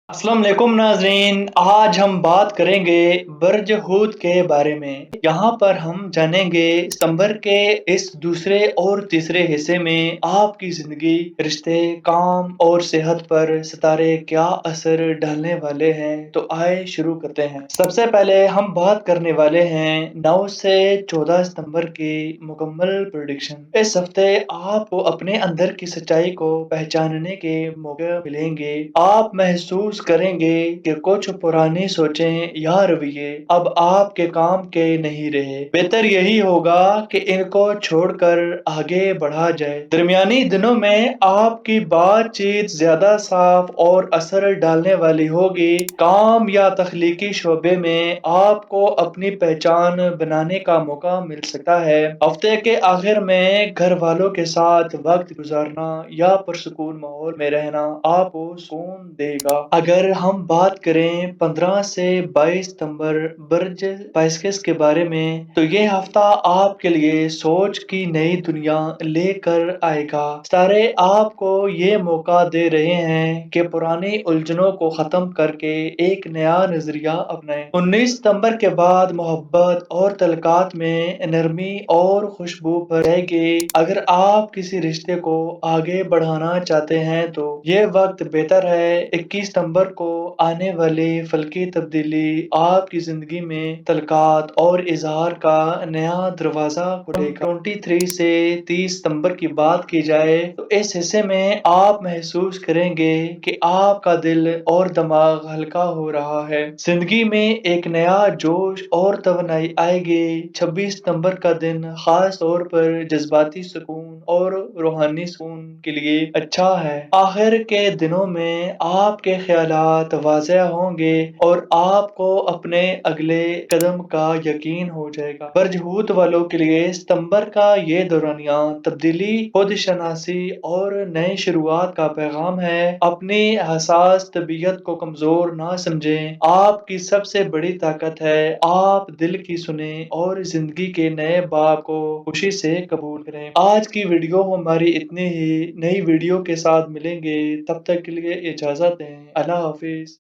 अस्सलाम वालेकुम नाजरीन। आज हम बात करेंगे बर्ज हूद के बारे में। यहाँ पर हम जानेंगे सितंबर के इस दूसरे और तीसरे हिस्से में आपकी जिंदगी, रिश्ते, काम और सेहत पर सितारे क्या असर डालने वाले हैं। तो आए शुरू करते हैं। सबसे पहले हम बात करने वाले हैं 9 से 14 सितंबर की मुकम्मल प्रेडिक्शन। इस हफ्ते आपको अपने अंदर की सच्चाई को पहचानने के मौके मिलेंगे। आप महसूस करेंगे कि कुछ पुरानी सोचें या रवैये अब आपके काम के नहीं रहे। बेहतर यही होगा कि इनको छोड़कर आगे बढ़ा जाए। दरमियानी दिनों में आपकी बातचीत ज्यादा साफ और असर डालने वाली होगी। काम या तख्लीकी शोबे में आपको अपनी पहचान बनाने का मौका मिल सकता है। हफ्ते के आखिर में घर वालों के साथ वक्त गुजारना या पुरसुकून माहौल में रहना आपको सुकून देगा। अगर हम बात करें 15 से 22 सितंबर बर्ज पाइस्कस के बारे में, तो ये हफ्ता आपके लिए सोच की नई दुनिया लेकर आएगा। सारे आपको ये मौका दे रहे हैं कि पुरानी उलझनों को खत्म करके एक नया नजरिया अपनाएं। 19 सितंबर के बाद मोहब्बत और तलकात में नरमी और खुशबू भरेगी। अगर आप किसी रिश्ते को आगे बढ़ाना चाहते हैं तो ये वक्त बेहतर है। 21 सितंबर को आने वाली फलकी तब्दीली आपकी जिंदगी में तलकात और इजहार का नया दरवाजा खोलेगा। 23 से 30 सितंबर की बात की जाए तो इस हिस्से में आप महसूस करेंगे कि आपका दिल और दिमाग हल्का हो रहा है। जिंदगी में एक नया जोश और तवनाई आएगी। 26 सितंबर का दिन खास तौर पर जज्बाती सुकून और रूहानी सुकून के लिए अच्छा है। आखिर के दिनों में आपके ख्यालात वाज़ेह होंगे और आपको अपने अगले कदम का यकीन हो जाएगा। बरजहूत वालों के लिए सितंबर का ये दौरानिया तब्दीली, खुद शनासी और नई शुरुआत का पैगाम है। अपनी हसास तबीयत को कमजोर ना समझें। आपकी सबसे बड़ी ताकत है आप दिल की सुने और जिंदगी के नए बाब को खुशी से कबूल करें। आज की वीडियो हमारी इतनी ही। नई वीडियो के साथ मिलेंगे, तब तक के लिए इजाजत दें। अल्लाह हाफिज।